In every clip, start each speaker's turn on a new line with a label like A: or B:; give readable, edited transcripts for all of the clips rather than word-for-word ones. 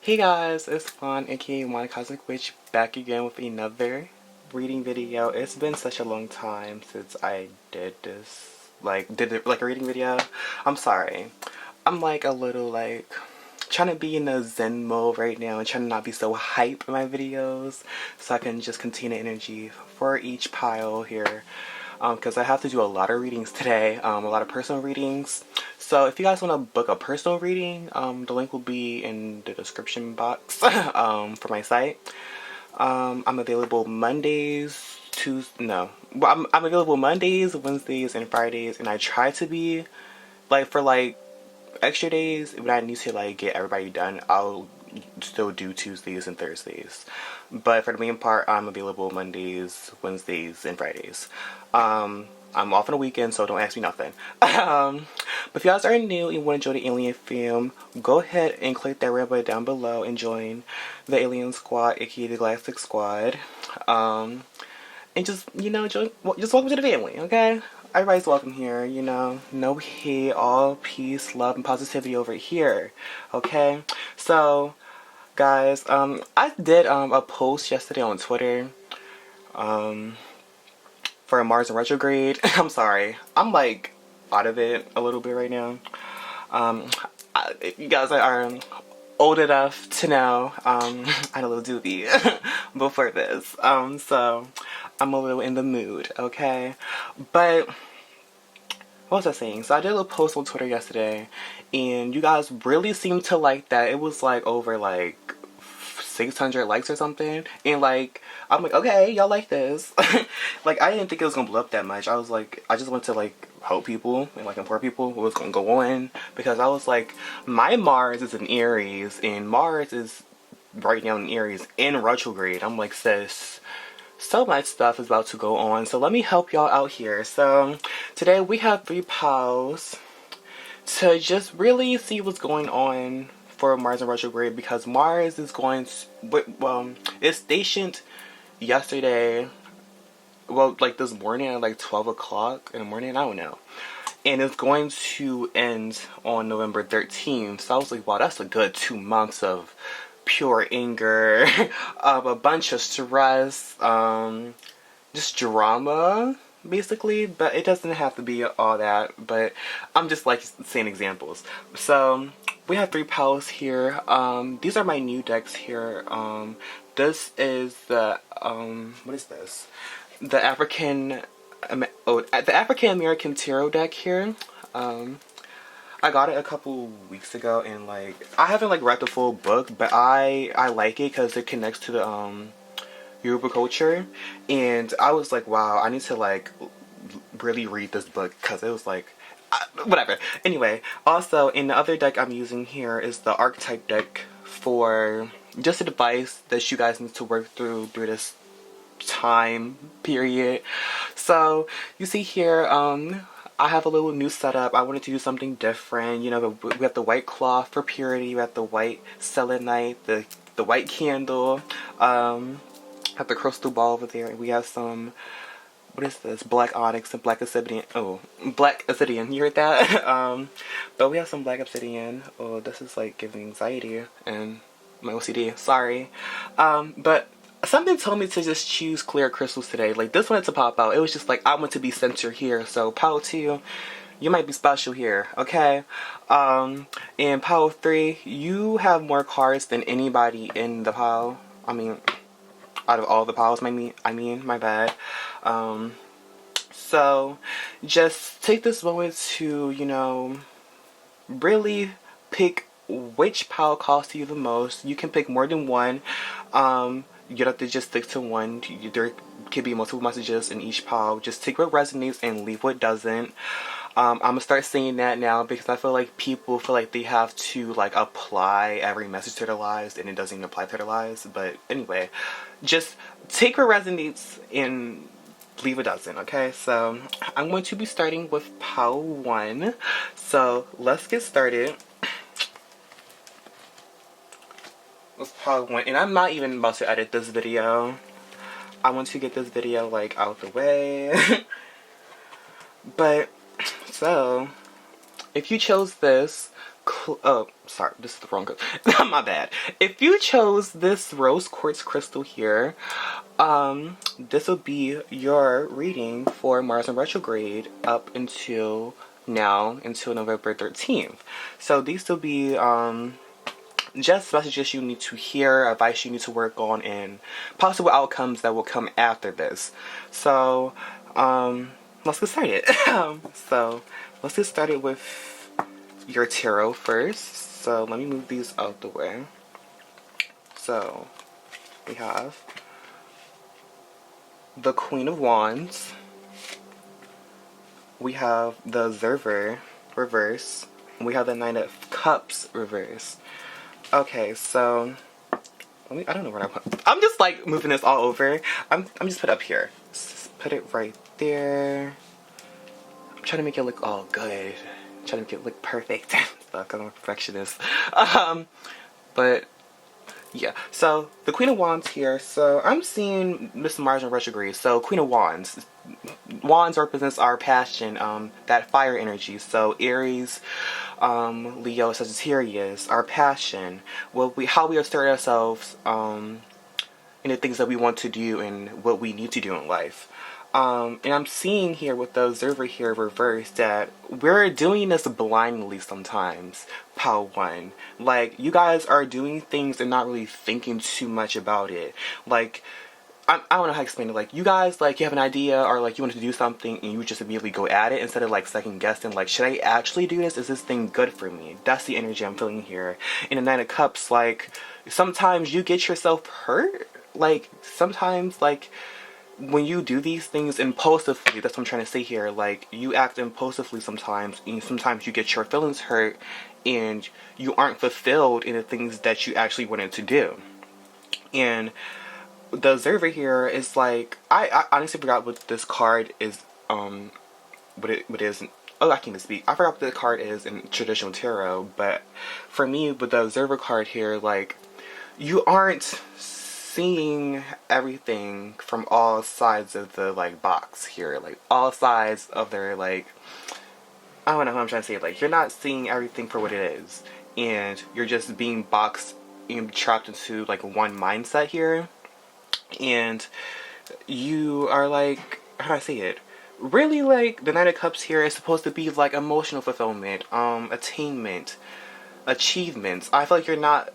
A: Hey guys, it's Fawn, aka One Cosmic Witch, back again with another reading video. It's been such a long time since I did this, did a reading video. I'm sorry. I'm a little trying to be in a zen mode right now and trying to not be so hype in my videos so I can just contain the energy for each pile here. Because I have to do a lot of readings today, a lot of personal readings. So if you guys want to book a personal reading, the link will be in the description box for my site. I'm available Mondays, I'm available Mondays, Wednesdays, and Fridays, and I try to be for extra days when I need to get everybody done. I'll still do Tuesdays and Thursdays, but for the main part, I'm available Mondays, Wednesdays, and Fridays. I'm off on the weekend, so don't ask me nothing. But if you guys are new and want to join the Alien fam, go ahead and click that red button down below and join the Alien Squad, aka the Galactic Squad. And just just welcome to the family, okay? Everybody's welcome here, no hate, all peace, love, and positivity over here, okay? So, guys, I did a post yesterday on Twitter, for Mars in retrograde. I'm sorry, I'm out of it a little bit right now. You guys are old enough to know, I had a little doobie before this, so I'm a little in the mood, okay? But what was I saying? So I did a little post on Twitter yesterday, and you guys really seemed to like that. It was over 600 likes or something, and I'm okay, y'all like this. I didn't think it was gonna blow up that much. I was I just wanted to help people and inform people what was gonna go on, because I was my Mars is in Aries, and Mars is right now in Aries in retrograde. I'm sis, so much stuff is about to go on, so let me help y'all out here. So today we have 3 piles to just really see what's going on for Mars in retrograde, because Mars is going to, it's stationed yesterday, this morning at 12 o'clock in the morning, I don't know, and it's going to end on November 13th. So I was wow, that's a good 2 months of pure anger, a bunch of stress, just drama basically, but it doesn't have to be all that, but I'm just saying examples. So we have 3 piles here. These are my new decks here. This is the what is this? The African American Tarot deck here. I got it a couple weeks ago, and I haven't read the full book, but I like it because it connects to the Yoruba culture, and I was wow, I need to really read this book, because it was whatever. Anyway, also in the other deck I'm using here is the archetype deck for just advice that you guys need to work through this time period. So you see here, I have a little new setup. I wanted to do something different. We have the white cloth for purity, we have the white selenite, the white candle, have the crystal ball over there, and we have some, what is this, black onyx and black obsidian. Oh, black obsidian, you heard that? But we have some black obsidian. Oh, this is giving anxiety and my OCD, sorry. But something told me to just choose clear crystals today. This wanted to pop out. It was just I want to be centered here, so power 2, you might be special here, okay? And power 3, you have more cards than anybody in the pile. I mean, out of all the piles, my bad. So just take this moment to, really pick which pile calls to you the most. You can pick more than one. You don't have to just stick to one. There could be multiple messages in each pile. Just take what resonates and leave what doesn't. I'm gonna start saying that now, because I feel people feel they have to apply every message to their lives, and it doesn't even apply to their lives. But anyway, just take what resonates and leave what doesn't, okay? So I'm going to be starting with pile 1. So let's get started. Let's pile 1, and I'm not even about to edit this video. I want to get this video out the way. But so if you chose this, oh, sorry, this is the wrong, my bad. If you chose this rose quartz crystal here, this will be your reading for Mars in retrograde up until now, until November 13th. So these will be, just messages you need to hear, advice you need to work on, and possible outcomes that will come after this. So, let's get started. So, let's get started with your tarot first. So, let me move these out the way. So, we have the Queen of Wands. We have the Observer reverse. And we have the Knight of Cups reverse. Okay, so I don't know where I put. I'm just like moving this all over. I'm just put it up here. Just put it right there. I'm trying to make it look all good. I'm trying to make it look perfect. Fuck, I'm a perfectionist. But yeah. So the Queen of Wands here. So I'm seeing Miss Mars in retrograde. So Queen of Wands. Wands represents our passion, that fire energy. So Aries, Leo, Sagittarius, our passion, how we assert ourselves in the things that we want to do and what we need to do in life. And I'm seeing here with the Observer here reversed that we're doing this blindly sometimes, Pal 1. Like, you guys are doing things and not really thinking too much about it. Like, I don't know how to explain it. Like, you guys, like, you have an idea or, like, you want to do something and you just immediately go at it instead of, like, second guessing. Like, should I actually do this? Is this thing good for me? That's the energy I'm feeling here. In the Knight of Cups, like, sometimes you get yourself hurt. Like, sometimes, like, when you do these things impulsively, that's what I'm trying to say here. Like, you act impulsively sometimes, and sometimes you get your feelings hurt and you aren't fulfilled in the things that you actually wanted to do. And the Observer here is like, I honestly forgot what this card is, what it is. Oh, I can't even speak. I forgot what the card is in traditional tarot, but for me, with the Observer card here, like, you aren't seeing everything from all sides of the, like, box here. Like, all sides of their, like, I don't know how I'm trying to say it. Like, you're not seeing everything for what it is, and you're just being boxed and trapped into, like, one mindset here. And you are like, how do I say it? Really, like, the Knight of Cups here is supposed to be like emotional fulfillment, attainment, achievements. I feel like you're not,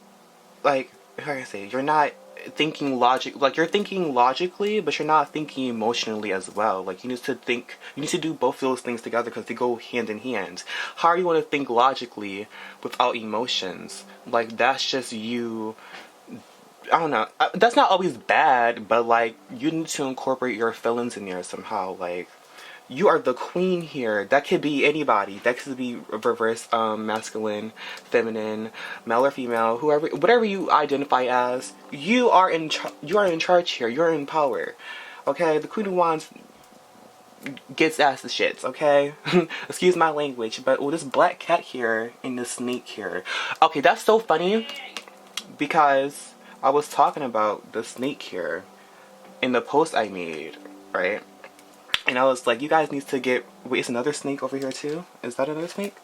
A: like, how do I say it? You're not thinking like, you're thinking logically, but you're not thinking emotionally as well. Like, you need to do both those things together because they go hand in hand. How are you going to think logically without emotions? Like, that's just you. I don't know. That's not always bad, but, like, you need to incorporate your feelings in there somehow. Like, you are the queen here. That could be anybody. That could be reverse, masculine, feminine, male or female, whoever, whatever you identify as. You are in charge here. You're in power. Okay, the Queen of Wands gets ass the shits. Okay, excuse my language, but this black cat here and this snake here. Okay, that's so funny because I was talking about the snake here in the post I made, right? And I was like, you guys need to get... Wait, is another snake over here too? Is that another snake?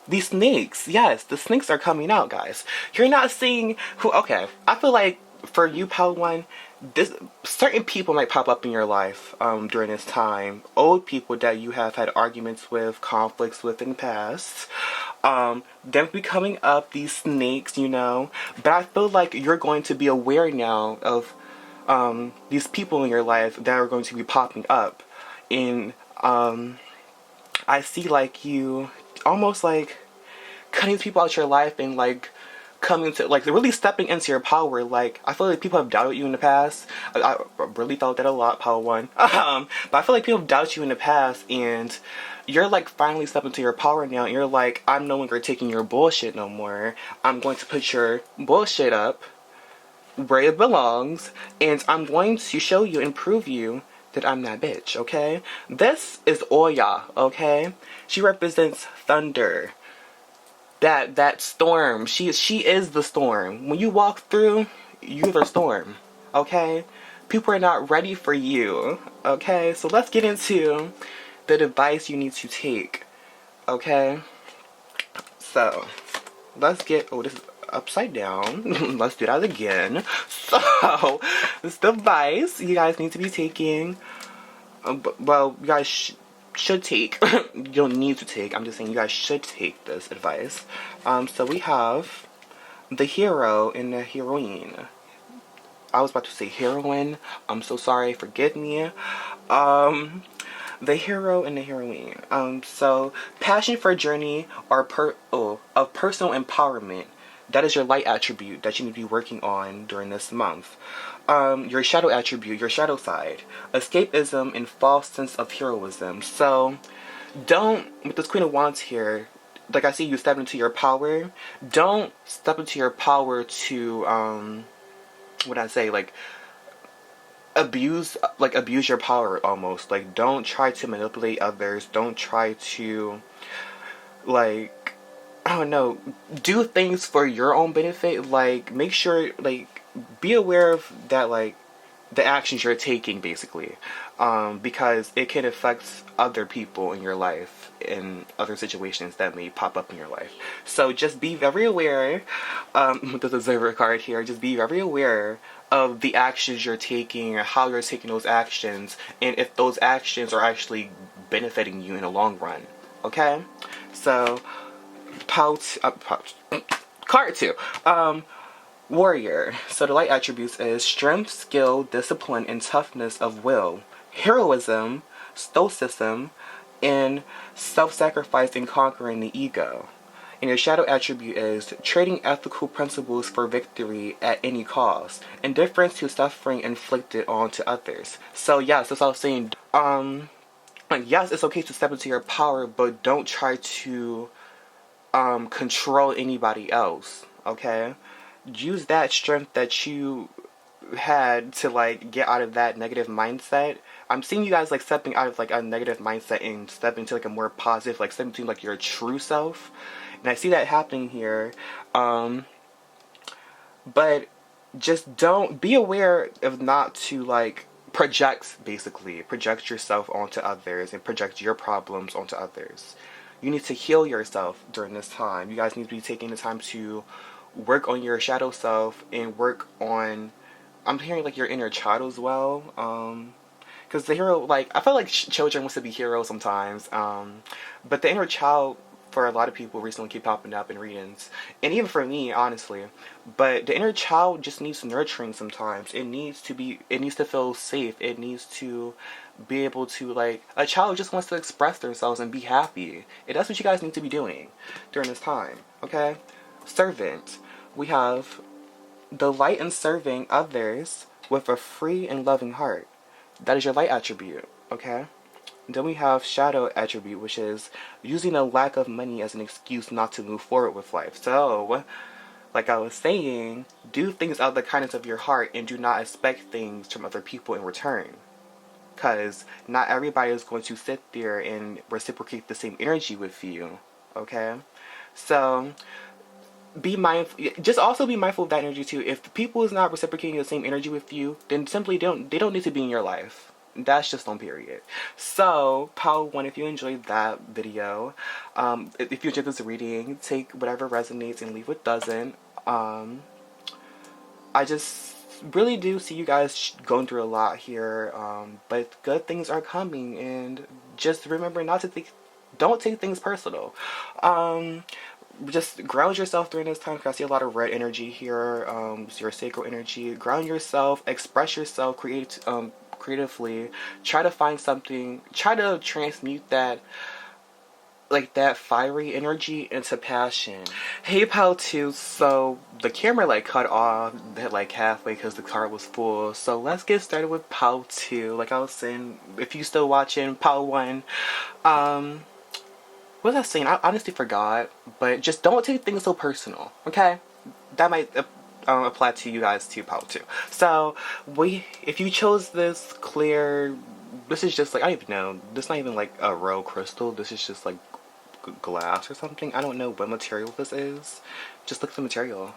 A: These snakes, yes, the snakes are coming out, guys. You're not seeing who... Okay, I feel like for you, Pal 1, certain people might pop up in your life during this time. Old people that you have had arguments with, conflicts with in the past. Them be coming up, these snakes, you know. But I feel like you're going to be aware now of these people in your life that are going to be popping up. And I see, like, you almost, like, cutting people out of your life and, like, coming to, like, really stepping into your power. Like, I feel like people have doubted you in the past. I really felt that a lot, Power 1. But I feel like people have doubted you in the past, and you're, like, finally stepping into your power now, and you're like, I'm no longer taking your bullshit no more. I'm going to put your bullshit up where it belongs, and I'm going to show you and prove you that I'm that bitch, okay? This is Oya, okay? She represents thunder. That storm. She is the storm. When you walk through, you're the storm, okay? People are not ready for you, okay? So let's get into the advice you need to take, okay? So, let's get, oh, this is upside down. Let's do that again. So, this device you guys need to be taking, well, you guys should take, you don't need to take, I'm just saying you guys should take this advice. So we have the hero and the heroine. I was about to say heroine, I'm so sorry, forgive me. The hero and the heroine. So passion for a journey or of personal empowerment. That is your light attribute that you need to be working on during this month. Your shadow attribute, your shadow side. Escapism and false sense of heroism. So don't, with this Queen of Wands here, like I see you step into your power. Don't step into your power to, what I say, like, abuse your power almost. Like, don't try to manipulate others. Don't try to, like, I don't know, do things for your own benefit. Like, make sure, like, be aware of that, like, the actions you're taking, basically, because it can affect other people in your life in other situations that may pop up in your life. So just be very aware, with the observer card here, just be very aware of the actions you're taking, or how you're taking those actions, and if those actions are actually benefiting you in the long run. Okay? So, card 2. Warrior. So the light attributes is strength, skill, discipline, and toughness of will, heroism, stoicism, and self-sacrifice in conquering the ego. And your shadow attribute is trading ethical principles for victory at any cost, indifference to suffering inflicted onto others. So yes, that's what I was saying. Yes, it's okay to step into your power, but don't try to control anybody else. Okay? Use that strength that you had to, like, get out of that negative mindset. I'm seeing you guys, like, stepping out of, like, a negative mindset and stepping into, like, a more positive, like, stepping into, like, your true self. And I see that happening here. But just don't, be aware of not to, like, project yourself onto others and project your problems onto others. You need to heal yourself during this time. You guys need to be taking the time to work on your shadow self and work on, I'm hearing, like, your inner child as well. Because the hero, like, I feel like children wants to be heroes sometimes. But the inner child, for a lot of people, recently keep popping up in readings. And even for me, honestly. But the inner child just needs nurturing sometimes. It needs to feel safe. It needs to be able to, like, a child just wants to express themselves and be happy. And that's what you guys need to be doing during this time. Okay? Servant. We have the light in serving others with a free and loving heart. That is your light attribute, okay? Then we have shadow attribute, which is using a lack of money as an excuse not to move forward with life. So, like I was saying, do things out of the kindness of your heart and do not expect things from other people in return. Because not everybody is going to sit there and reciprocate the same energy with you, okay? So, be mindful. Just also be mindful of that energy too. If the people is not reciprocating the same energy with you, then simply they don't need to be in your life. That's just on period. So, Pile 1, if you enjoyed that video, if you enjoyed this reading, take whatever resonates and leave what doesn't. I just really do see you guys going through a lot here, but good things are coming, and just remember not to don't take things personal. Just ground yourself during this time, because I see a lot of red energy here. Your sacral energy. Ground yourself, express yourself, creatively. Try to find something, try to transmute that, like, that fiery energy into passion. Hey, Pal 2, so the camera, like, cut off like halfway because the card was full. So let's get started with Pal 2. Like I was saying, if you still watching Pal 1, what was I saying? I honestly forgot, but just don't take things so personal, okay? That might apply to you guys too, Pal 2. So, if you chose this clear, this is just, like, I don't even know, this is not even, like, a real crystal, this is just, like, glass or something. I don't know what material this is. Just look at the material.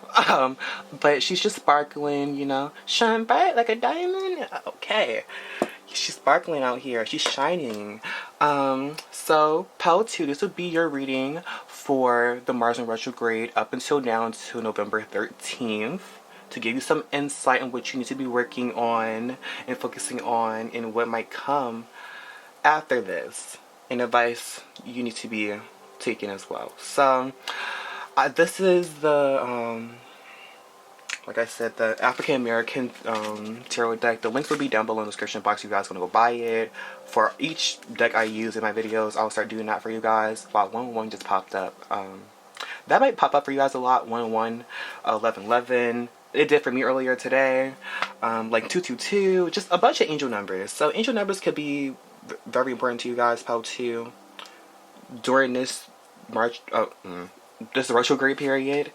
A: But she's just sparkling, you know, shine bright like a diamond. Okay. She's sparkling out here. She's shining. So, Pal 2, this would be your reading for the Mars in retrograde up until now, until November 13th, to give you some insight on what you need to be working on and focusing on and what might come after this, and advice you need to be taking as well. So this is the like I said, the African American tarot deck. The links will be down below in the description box if you guys want to go buy it. For each deck I use in my videos, I'll start doing that for you guys. Wow, 111 just popped up. That might pop up for you guys a lot. 111, 1111. It did for me earlier today. Like 222, just a bunch of angel numbers. So angel numbers could be very important to you guys, probably too, during this this retrograde period.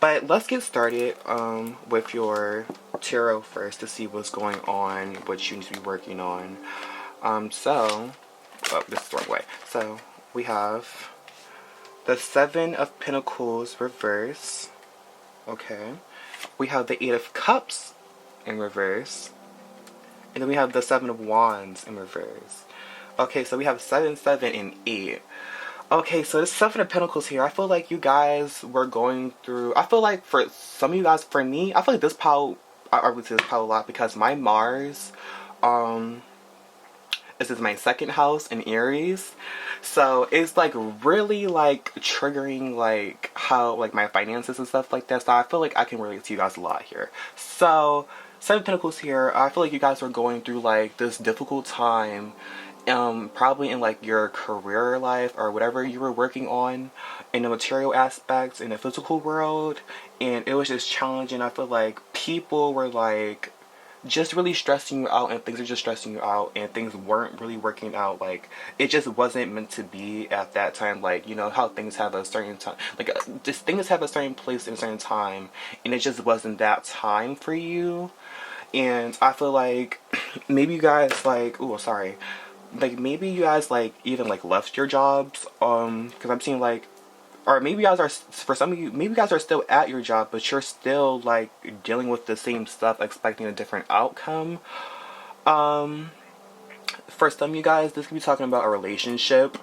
A: But let's get started with your tarot first to see what's going on, what you need to be working on. This is the wrong way. So we have the Seven of Pentacles reverse. Okay. We have the Eight of Cups in reverse. And then we have the Seven of Wands in reverse. Okay, so we have 7, 7, and 8. Okay, so this Seven of Pentacles here, I feel like you guys were going through, I feel like for some of you guys, for me, I feel like this pile, I would say this pile a lot because my Mars, this is my second house in Aries. So it's like really like triggering like how like my finances and stuff like that. So I feel like I can relate to you guys a lot here. So Seven of Pentacles here, I feel like you guys are going through like this difficult time. Probably in like your career life or whatever you were working on in the material aspects in the physical world, and it was just challenging. I feel like people were like just really stressing you out, and things are just stressing you out, and things weren't really working out. Like it just wasn't meant to be at that time. Like, you know how things have a certain time, like just things have a certain place in a certain time, and it just wasn't that time for you. And I feel like maybe you guys like, oh sorry, like maybe you guys like even like left your jobs, because I'm seeing like, or maybe you guys are, for some of you, maybe you guys are still at your job, but you're still like dealing with the same stuff, expecting a different outcome. For some of you guys, this could be talking about a relationship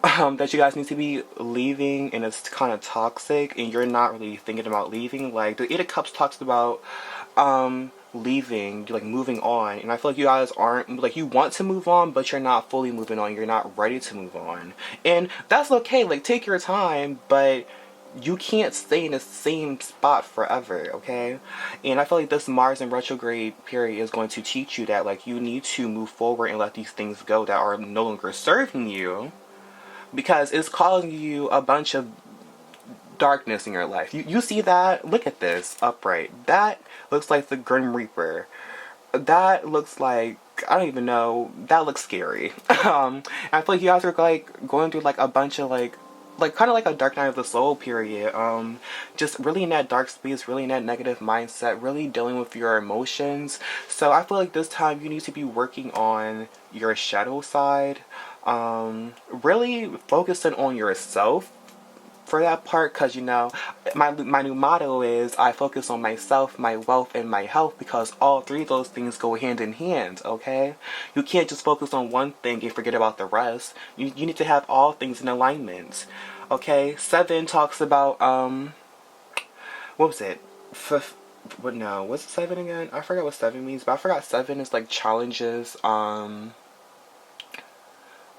A: that you guys need to be leaving, and it's kind of toxic, and you're not really thinking about leaving. Like the Eight of Cups talks about leaving, like moving on, and I feel like you guys aren't, like, you want to move on, but you're not fully moving on, you're not ready to move on, and that's okay. Like, take your time, but you can't stay in the same spot forever, okay? And I feel like this Mars in retrograde period is going to teach you that, like, you need to move forward and let these things go that are no longer serving you, because it's causing you a bunch of darkness in your life. You see that? Look at this upright. That looks like the Grim Reaper. That looks like, I don't even know, that looks scary. I feel like you guys are like going through like a bunch of like kind of like a dark night of the soul period. Just really in that dark space, really in that negative mindset, really dealing with your emotions. So I feel like this time you need to be working on your shadow side, really focusing on yourself for that part, because you know my new motto is I focus on myself, my wealth, and my health, because all three of those things go hand in hand. Okay, you can't just focus on one thing and forget about the rest. You need to have all things in alignment. Okay, 7 talks about what was it? What's 7 again? I forgot what 7 means, but I forgot 7 is like challenges, but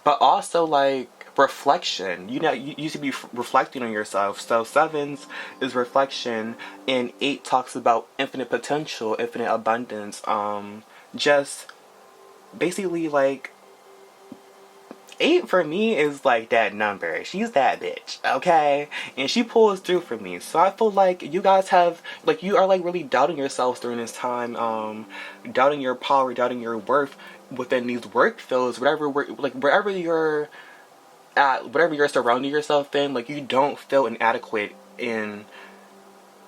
A: also like reflection. You know, you should be reflecting on yourself. So 7 is reflection, and 8 talks about infinite potential, infinite abundance. Just basically like 8 for me is like that number. She's that bitch, okay? And she pulls through for me. So I feel like you guys have, like, you are like really doubting yourselves during this time, doubting your power, doubting your worth within these work fields, wherever you're at, whatever you're surrounding yourself in. Like, you don't feel inadequate and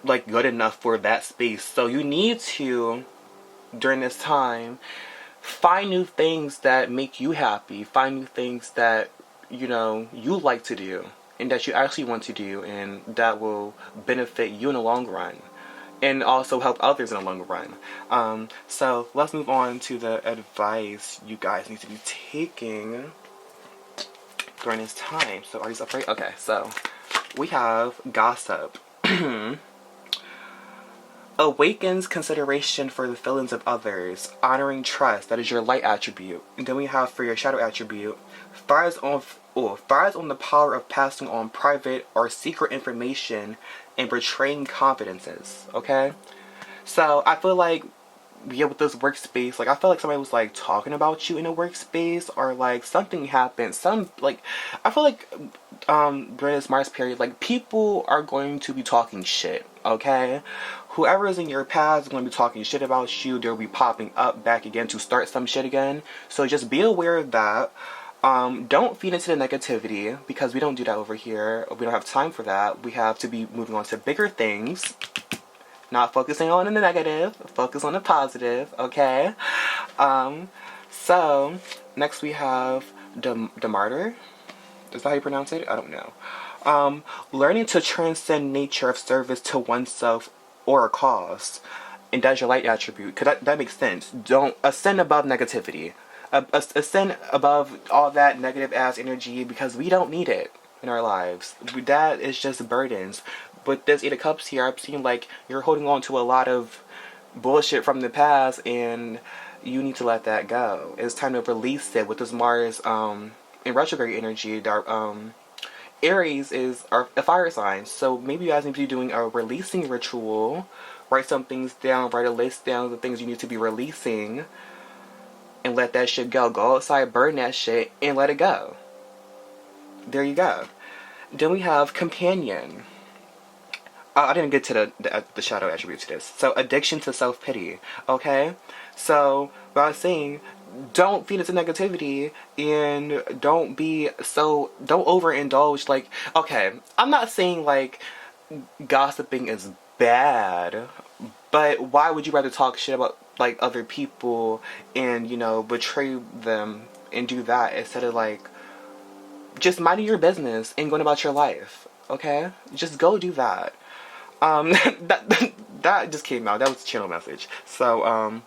A: like good enough for that space. So you need to, during this time, find new things that make you happy, find new things that, you know, you like to do and that you actually want to do, and that will benefit you in the long run and also help others in the long run. So let's move on to the advice you guys need to be taking during this time. So are you afraid? Okay, so we have gossip. Awakens consideration for the feelings of others, honoring trust, that is your light attribute. And then we have for your shadow attribute, thrives on the power of passing on private or secret information and betraying confidences. Okay? So I feel like, yeah, with this workspace, like I feel like somebody was like talking about you in a workspace, or like something happened. I feel like during this Mars period, like people are going to be talking shit. Okay, whoever is in your past is going to be talking shit about you. They'll be popping up back again to start some shit again. So just be aware of that. Don't feed into the negativity, because we don't do that over here. We don't have time for that. We have to be moving on to bigger things. Not focusing on the negative, focus on the positive, okay? So, next we have the martyr. Is that how you pronounce it? I don't know. Learning to transcend nature of service to oneself or a cause. And that's your light attribute, because that makes sense. Don't ascend above negativity. Ascend above all that negative ass energy, because we don't need it in our lives. That is just burdens. With this Eight of Cups here, I've seen like you're holding on to a lot of bullshit from the past, and you need to let that go. It's time to release it with this Mars in retrograde energy. Aries is a fire sign, so maybe you guys need to be doing a releasing ritual. Write some things down, write a list down of the things you need to be releasing, and let that shit go. Go outside, burn that shit, and let it go. There you go. Then we have companion. I didn't get to the shadow attribute to this. So, addiction to self-pity. Okay? So, what I was saying, don't feed into negativity, and don't overindulge. Like, okay, I'm not saying, like, gossiping is bad, but why would you rather talk shit about, like, other people and, you know, betray them and do that instead of, like, just minding your business and going about your life? Okay? Just go do that. That just came out. That was a channel message. So,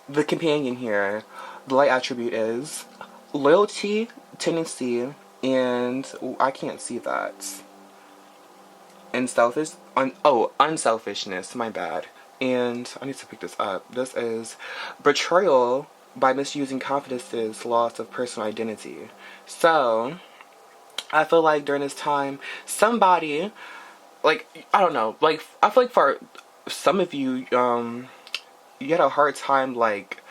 A: the companion here, the light attribute is loyalty, tendency, and I can't see that. And unselfishness. My bad. And I need to pick this up. This is betrayal by misusing confidences, loss of personal identity. So, I feel like during this time, somebody, like, I don't know, like, I feel like for some of you, you had a hard time, like,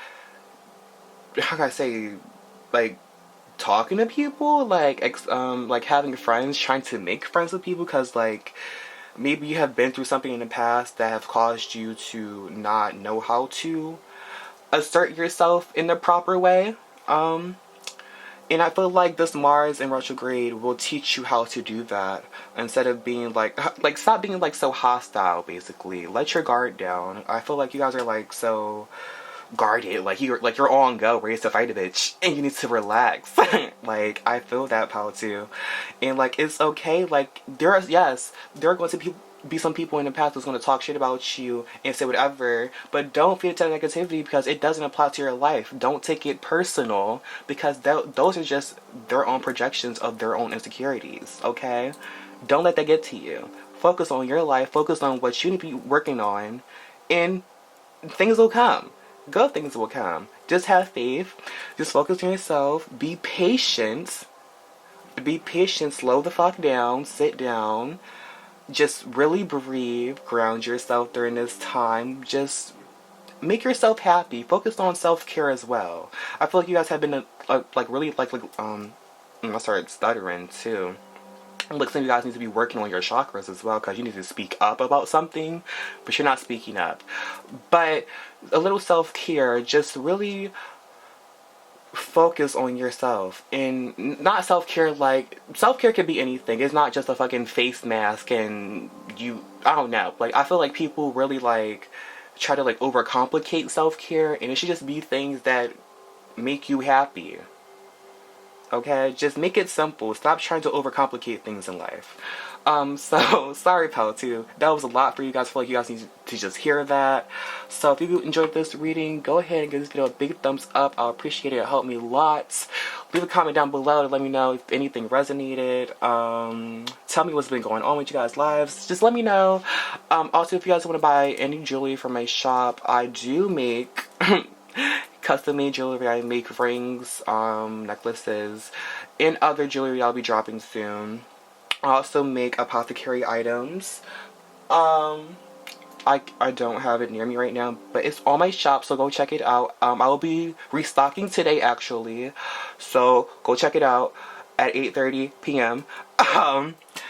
A: how can I say, like, talking to people, like, like, having friends, trying to make friends with people, because, like, maybe you have been through something in the past that have caused you to not know how to assert yourself in the proper way, and I feel like this Mars in retrograde will teach you how to do that, instead of being like stop being like so hostile, basically. Let your guard down. I feel like you guys are like so guarded, like you're on go, ready to fight a bitch, and you need to relax. Like, I feel that power too. And like, it's okay, like there are going to be some people in the past who's going to talk shit about you and say whatever, but don't feed into negativity, because it doesn't apply to your life. Don't take it personal, because those are just their own projections of their own insecurities. Okay, don't let that get to you. Focus on your life, focus on what you need to be working on, and things will come. Good things will come. Just have faith, just focus on yourself, be patient, slow the fuck down, sit down, just really breathe, ground yourself during this time. Just make yourself happy. Focus on self-care as well. I feel like you guys have been really I started stuttering too. Like, some of you guys need to be working on your chakras as well, because you need to speak up about something, but you're not speaking up. But a little self-care, just really focus on yourself. And not self-care, like, self-care can be anything. It's not just a fucking face mask and I don't know. Like, I feel like people really, like, try to, like, overcomplicate self-care, and it should just be things that make you happy. Okay? Just make it simple. Stop trying to overcomplicate things in life. So sorry, pal, too. That was a lot for you guys. I feel like you guys need to just hear that. So if you enjoyed this reading, go ahead and give this video a big thumbs up. I'll appreciate it. It helped me lots. Leave a comment down below to let me know if anything resonated. Tell me what's been going on with you guys' lives. Just let me know. Also, if you guys want to buy any jewelry from my shop, I do make custom made jewelry. I make rings, necklaces, and other jewelry I'll be dropping soon. I also make apothecary items. I don't have it near me right now, but it's on my shop, so go check it out. I will be restocking today, actually, so go check it out at 8:30 p.m.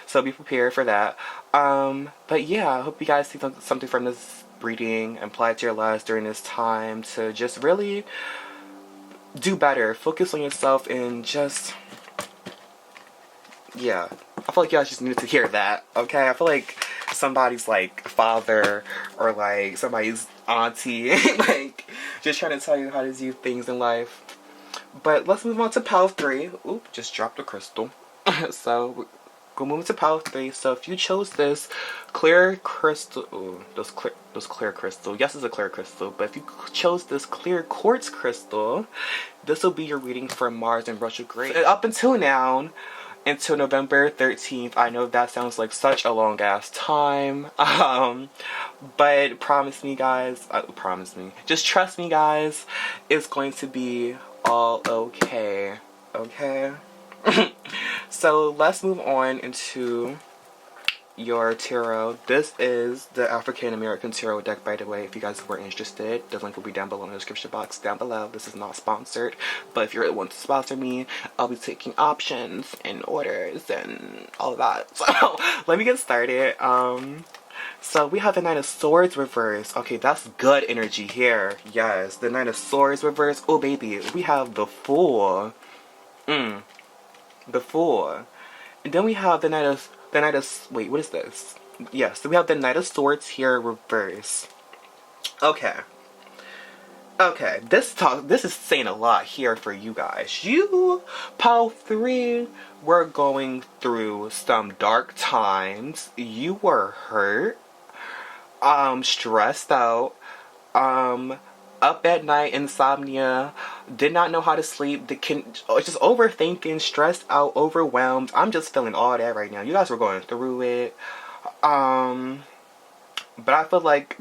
A: So be prepared for that. But yeah, I hope you guys see something from this reading and apply it to your lives during this time to just really do better, focus on yourself, and just, yeah, I feel like you guys just needed to hear that, okay? I feel like somebody's like father or like somebody's auntie like just trying to tell you how to do things in life. But let's move on to pile 3. Oop, just dropped a crystal. So go move to pile 3. So if you chose this clear crystal, ooh, those clear crystal, yes, it's a clear crystal, but if you chose this clear quartz crystal, this will be your reading for Mars in retrograde. And up until now, until November 13th. I know that sounds like such a long ass time, but promise me, guys, just trust me, guys, it's going to be all okay, okay? So let's move on into your tarot. This is the African American Tarot deck, by the way, if you guys were interested. The link will be down below in the description box down below. This is not sponsored, but if you want to sponsor me, I'll be taking options and orders and all of that. So let me get started. So we have the Knight of Swords reverse. Okay, that's good energy here. Yes, the Knight of Swords reverse. Oh baby, we have the Fool. The Fool. And then we have the Knight of wait, what is this? Yes, so we have the Knight of Swords here reverse. Okay. Okay, this is saying a lot here for you guys. You, pile 3, were going through some dark times. You were hurt, stressed out, up at night, insomnia, did not know how to sleep, just overthinking, stressed out, overwhelmed. I'm just feeling all that right now. You guys were going through it. But I feel like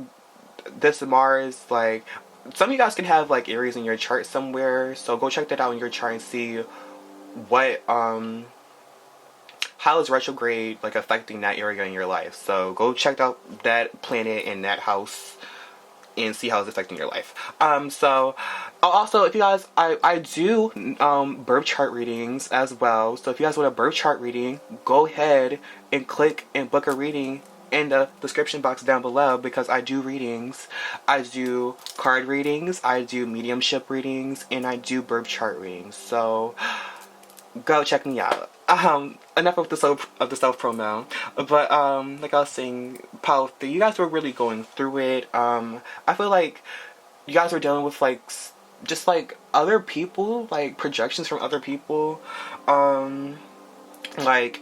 A: this Mars, like, some of you guys can have like Aries in your chart somewhere, so go check that out in your chart and see what how is retrograde like affecting that area in your life. So go check out that planet in that house and see how it's affecting your life. So also, if you guys, I do birth chart readings as well. So if you guys want a birth chart reading, go ahead and click and book a reading in the description box down below, because I do readings. I do card readings, I do mediumship readings, and I do birth chart readings. So go check me out. Enough of the self promo, but like I was saying, pile 3, you guys were really going through it. I feel like you guys were dealing with like just like other people, like projections from other people. Like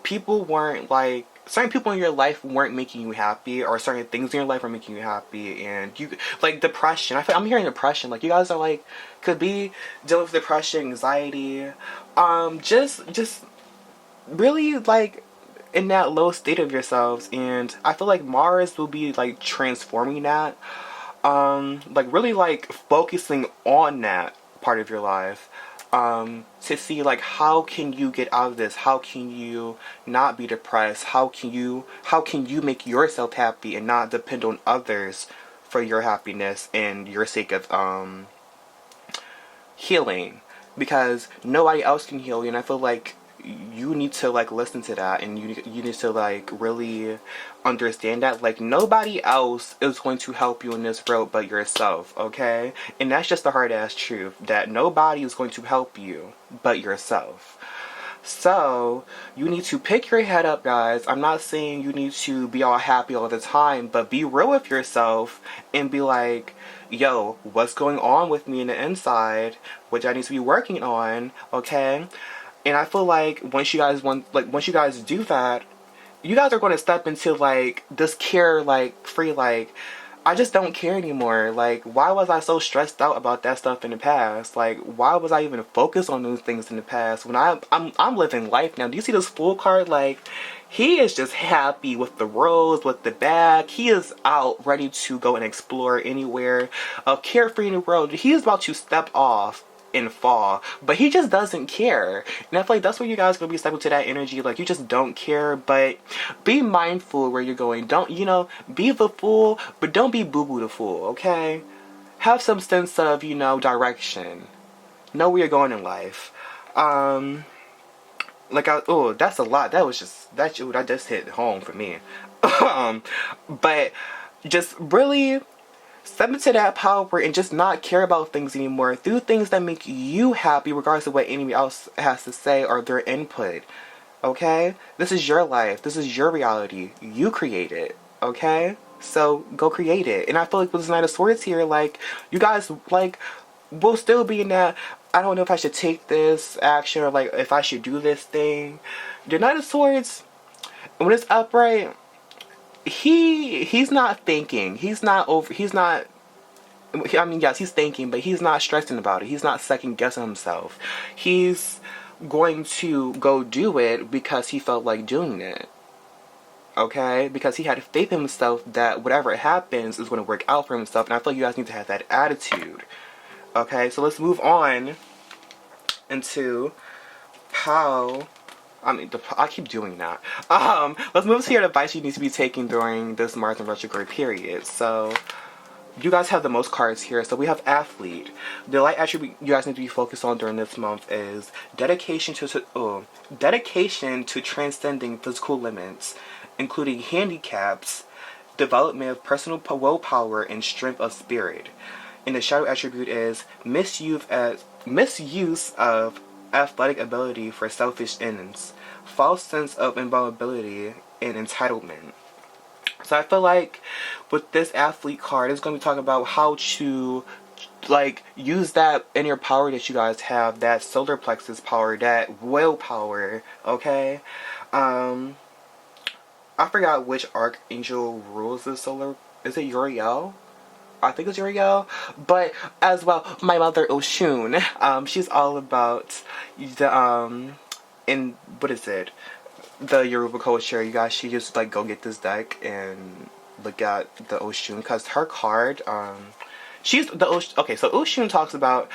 A: people weren't like, certain people in your life weren't making you happy, or certain things in your life are making you happy, and you like depression. I'm hearing depression. Like you guys are like, could be dealing with depression, anxiety, just really like in that low state of yourselves. And I feel like Mars will be like transforming that, like really like focusing on that part of your life, to see like how can you get out of this, how can you not be depressed, how can you make yourself happy and not depend on others for your happiness and your sake of healing, because nobody else can heal you. And I feel like you need to like listen to that, and you need to like really understand that like nobody else is going to help you in this road but yourself, okay? And that's just the hard ass truth, that nobody is going to help you but yourself. So you need to pick your head up, guys. I'm not saying you need to be all happy all the time, but be real with yourself and be like, yo, what's going on with me in the inside, which I need to be working on, okay? And I feel like once you guys do that, you guys are going to step into like this care, like free, like I just don't care anymore. Like, why was I so stressed out about that stuff in the past? Like, why was I even focused on those things in the past when I'm living life now? Do you see this Fool card? Like, he is just happy with the rose, with the bag. He is out ready to go and explore anywhere, carefree in the world. He is about to step off and fall, but he just doesn't care. And I feel like that's where you guys are gonna be stepping to that energy. Like, you just don't care, but be mindful where you're going. Don't, you know, be the fool, but don't be boo-boo the fool, okay? Have some sense of, you know, direction. Know where you're going in life. Like, oh, that's a lot. That was just, that just hit home for me. But just really step into that power and just not care about things anymore. Do things that make you happy regardless of what anybody else has to say or their input. Okay? This is your life. This is your reality. You create it. Okay? So go create it. And I feel like with this Knight of Swords here, like, you guys, like, will still be in that, I don't know if I should take this action or like if I should do this thing. The Knight of Swords, when it's upright, he's not thinking. I mean, yes, he's thinking, but he's not stressing about it. He's not second guessing himself. He's going to go do it because he felt like doing it. Okay? Because he had faith in himself that whatever happens is going to work out for himself. And I feel like you guys need to have that attitude. Okay? So let's move on into how... I keep doing that. Let's move to your advice you need to be taking during this Mars in retrograde period. So, you guys have the most cards here. So we have Athlete. The light attribute you guys need to be focused on during this month is dedication to transcending physical limits, including handicaps, development of personal willpower, and strength of spirit. And the shadow attribute is misuse of athletic ability for selfish ends, false sense of invulnerability, and entitlement. So I feel like with this Athlete card, it's going to be talking about how to like use that inner power that you guys have, that solar plexus power, that willpower. Okay, I forgot which archangel rules the solar. Is it Uriel? I think it's Uriel, but as well, my mother Oshun, she's all about the in what is it, the Yoruba culture. You guys should just like go get this deck and look at the Oshun, because her card, she's the okay. So Oshun talks about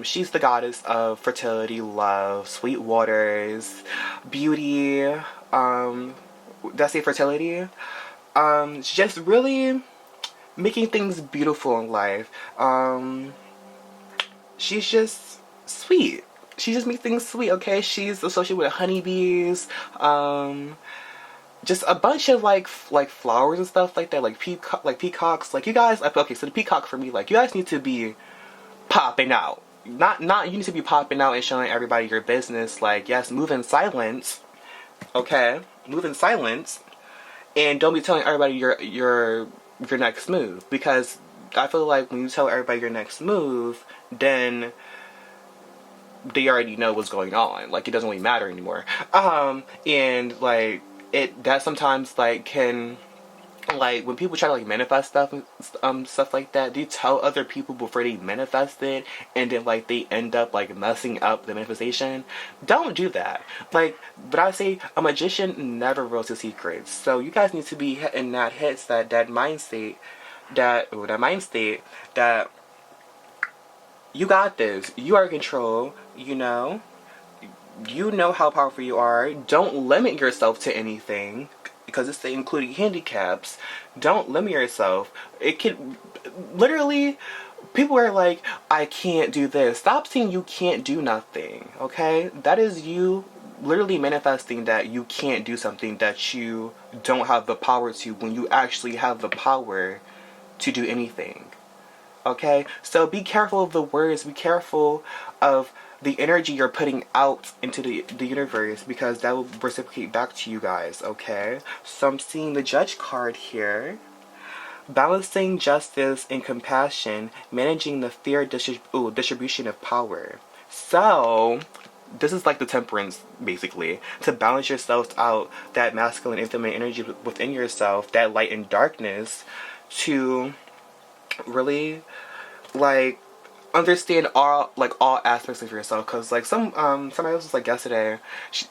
A: she's the goddess of fertility, love, sweet waters, beauty. Did I say fertility? She's just really making things beautiful in life. She's just sweet. She just makes things sweet, okay? She's associated with honeybees, just a bunch of like flowers and stuff like that, like peacocks. Like, you guys, okay, so the peacock for me, like, you guys need to be popping out. Not you need to be popping out and showing everybody your business. Like, yes, move in silence, okay? Move in silence, and don't be telling everybody your next move, because I feel like when you tell everybody your next move, then they already know what's going on. Like, it doesn't really matter anymore. And like that sometimes like can, like, when people try to like manifest stuff like that, they tell other people before they manifest it, and then like they end up like messing up the manifestation. Don't do that. Like, but I say a magician never reveals his secrets. So you guys need to be in that headset, that mind state, that you got this. You are in control. You know how powerful you are. Don't limit yourself to anything, because it's including handicaps. Don't limit yourself. It can literally, people are like, I can't do this. Stop saying you can't do nothing, okay? That is you literally manifesting that you can't do something that you don't have the power to, when you actually have the power to do anything. Okay? So be careful of the words, be careful of the energy you're putting out into the universe, because that will reciprocate back to you guys, okay? So I'm seeing the Judge card here. Balancing justice and compassion, managing the fair distribution of power. So, this is like the temperance, basically, to balance yourself out, that masculine and feminine energy within yourself, that light and darkness, to really like understand all aspects of yourself. Because like somebody else was like yesterday,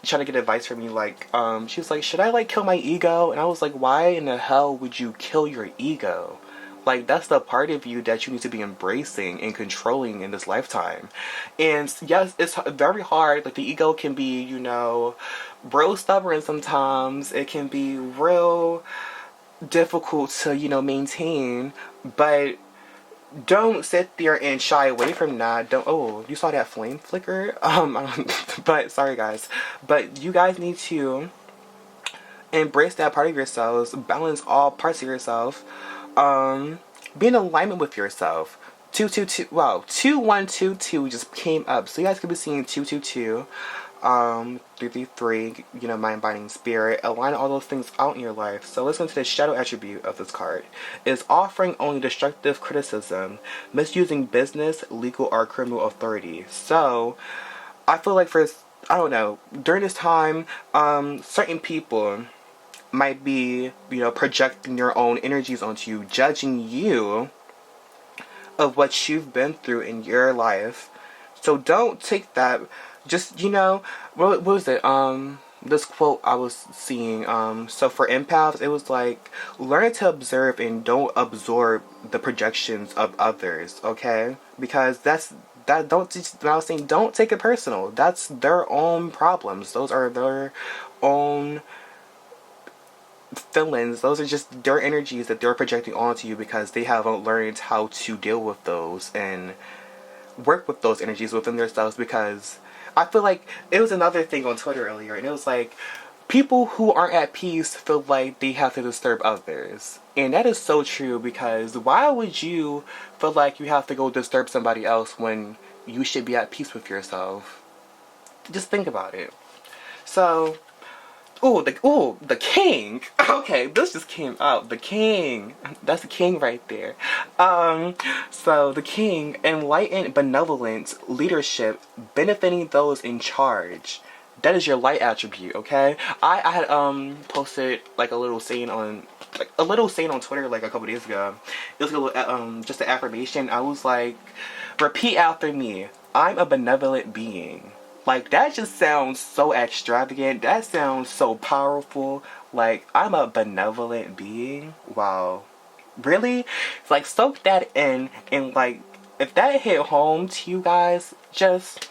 A: trying to get advice from me, like she was like, should I like kill my ego? And I was like, why in the hell would you kill your ego? Like, that's the part of you that you need to be embracing and controlling in this lifetime. And yes, it's very hard. Like, the ego can be, you know, real stubborn sometimes. It can be real difficult to, you know, maintain. But don't sit there and shy away from that. Don't, oh, you saw that flame flicker? But, sorry guys. But you guys need to embrace that part of yourselves. Balance all parts of yourself. Be in alignment with yourself. 222, wow, 2122 just came up, so you guys could be seeing 222, 333, you know, mind binding spirit. Align all those things out in your life. So let's go into the shadow attribute of this card. Is offering only destructive criticism, misusing business, legal, or criminal authority. So I feel like I don't know, during this time, certain people might be, you know, projecting your own energies onto you, judging you of what you've been through in your life. So don't take that. Just, you know, what was it? This quote I was seeing. So for empaths, it was like, learn to observe and don't absorb the projections of others. Okay, because I was saying, don't take it personal. That's their own problems. Those are their own feelings. Those are just their energies that they're projecting onto you because they haven't learned how to deal with those and work with those energies within themselves. Because I feel like it was another thing on Twitter earlier, and it was like, people who aren't at peace feel like they have to disturb others. And that is so true, because why would you feel like you have to go disturb somebody else when you should be at peace with yourself? Just think about it. So the king. Okay, this just came out. The king. That's the king right there. So the king, enlightened, benevolent, leadership, benefiting those in charge. That is your light attribute, okay? I had posted like a little saying on Twitter like a couple days ago. It was a little just an affirmation. I was like, repeat after me. I'm a benevolent being. Like, that just sounds so extravagant. That sounds so powerful. Like, I'm a benevolent being. Wow. Really? Like, soak that in, and like, if that hit home to you guys, just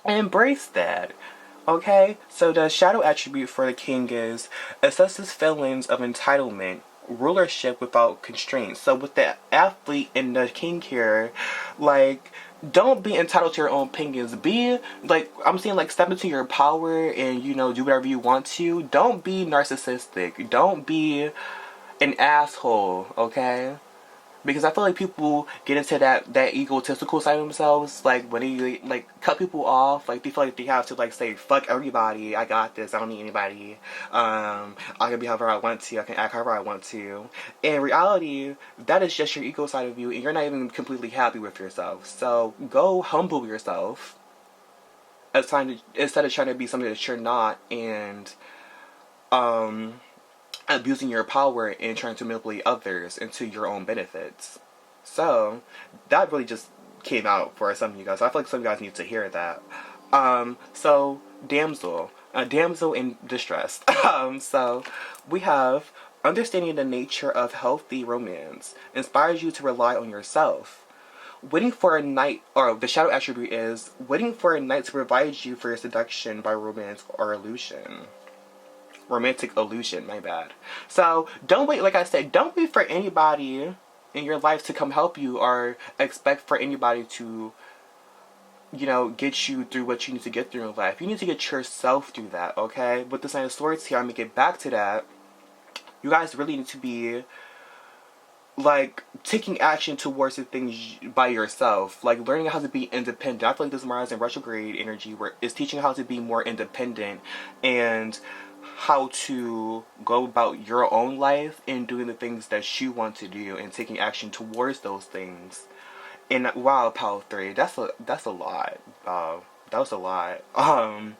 A: embrace that. Okay? So the shadow attribute for the king is assesses feelings of entitlement, rulership without constraints. So with the athlete and the king here, like, don't be entitled to your own opinions. Be, like, I'm saying, like, step into your power and, you know, do whatever you want to. Don't be narcissistic. Don't be an asshole, okay? Because I feel like people get into that egotistical side of themselves, like, when they, like, cut people off, like, they feel like they have to, like, say, fuck everybody, I got this, I don't need anybody, I can be however I want to, I can act however I want to. In reality, that is just your ego side of you, and you're not even completely happy with yourself. So, go humble yourself, instead of trying to be something that you're not, and, abusing your power and trying to manipulate others into your own benefits. So that really just came out for some of you guys. I feel like some of you guys need to hear that. So damsel, a damsel in distress. So we have understanding the nature of healthy romance inspires you to rely on yourself. Waiting for a night, or the shadow attribute is waiting for a night to provide you for your seduction by romance or illusion. Romantic illusion, my bad. So don't wait, like I said, don't wait for anybody in your life to come help you, or expect for anybody to, you know, get you through what you need to get through in life. You need to get yourself through that, okay? With this Nine of Swords here, I'm gonna get back to that. You guys really need to be, like, taking action towards the things by yourself, like learning how to be independent. I feel like this Mars in retrograde energy is teaching how to be more independent and how to go about your own life and doing the things that you want to do and taking action towards those things. And wow, Power 3, that's a lot. that was a lot. I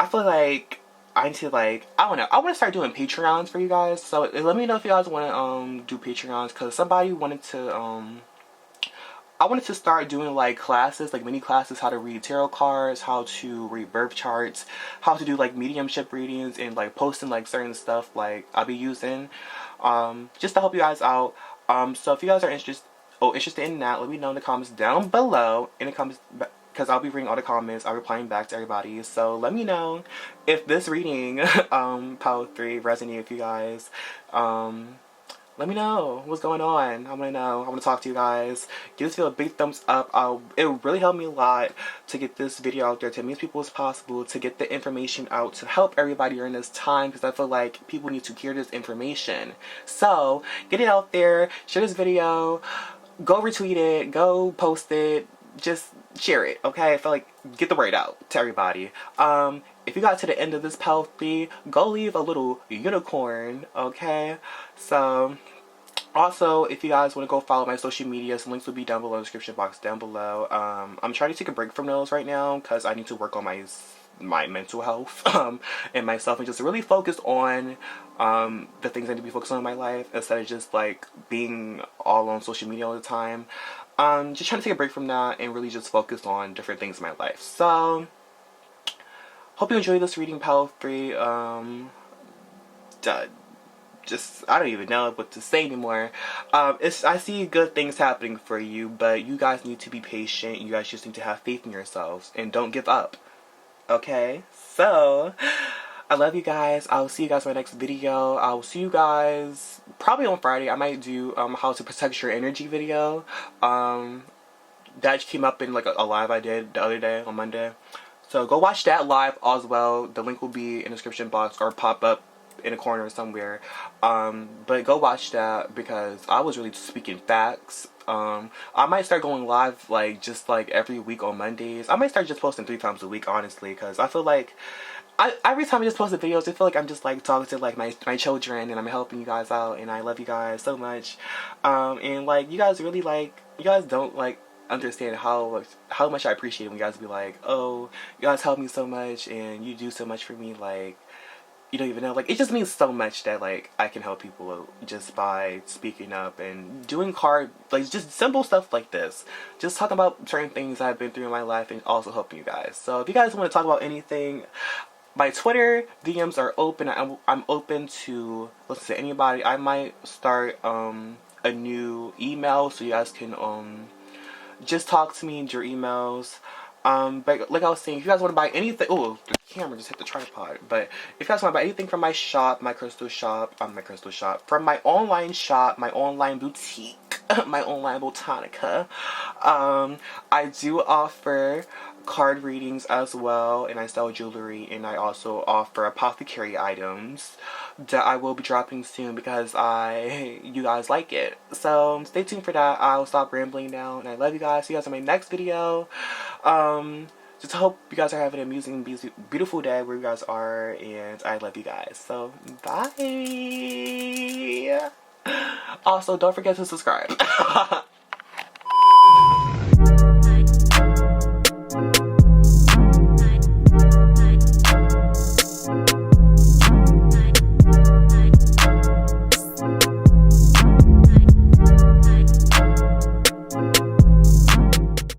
A: feel like I need to, like, I don't know, I want to start doing Patreons for you guys. So let me know if you guys want to do Patreons, because somebody wanted to I wanted to start doing like classes, like mini classes, how to read tarot cards, how to read birth charts, how to do like mediumship readings, and like posting like certain stuff like I'll be using just to help you guys out. So if you guys are interested in that, let me know in the comments down below, in the comments, because I'll be reading all the comments. I'll be replying back to everybody. So let me know if this reading Power 3 resonated with you guys. Let me know what's going on. I want to know. I want to talk to you guys. Give this video a big thumbs up. It really helped me a lot to get this video out there to as many people as possible, to get the information out, to help everybody during this time, because I feel like people need to hear this information. So get it out there. Share this video. Go retweet it. Go post it. Just share it, okay? I feel like get the word out to everybody. If you got to the end of this palette, go leave a little unicorn, okay? So also, if you guys want to go follow my social media, some links will be down below in the description box down below. I'm trying to take a break from those right now because I need to work on my mental health and myself, and just really focus on the things I need to be focused on in my life, instead of just like being all on social media all the time. Just trying to take a break from that and really just focus on different things in my life. So hope you enjoyed this reading, Pal 3. Just, I don't even know what to say anymore. I see good things happening for you, but you guys need to be patient. You guys just need to have faith in yourselves and don't give up. Okay? So I love you guys. I'll see you guys in my next video. I'll see you guys probably on Friday. I might do how to protect your energy video. That came up in like a live I did the other day on Monday. So go watch that live as well. The link will be in the description box or pop up in a corner somewhere. But go watch that because I was really speaking facts. I might start going live like just like every week on Mondays. I might start just posting 3 times a week, honestly, because I feel like every time I just post the videos, I feel like I'm just like talking to like my children, and I'm helping you guys out, and I love you guys so much. And like you guys really like, you guys don't like understand how much I appreciate it when you guys be like, oh, you guys help me so much and you do so much for me. Like, you don't even know, like, it just means so much that like I can help people just by speaking up and doing like just simple stuff like this, just talking about certain things I've been through in my life and also helping you guys. So if you guys want to talk about anything, my Twitter DMs are open. I'm open to listen to anybody. I might start a new email so you guys can just talk to me in your emails. But like I was saying, if you guys want to buy anything, oh, the camera just hit the tripod. But if you guys want to buy anything from my shop, from my online shop, my online boutique, my online botanica, I do offer card readings as well, and I sell jewelry, and I also offer apothecary items that I will be dropping soon because you guys like it. So stay tuned for that. I'll stop rambling now, and I love you guys. See you guys in my next video. Just hope you guys are having an amusing, beautiful day where you guys are, and I love you guys. So bye. Also, don't forget to subscribe.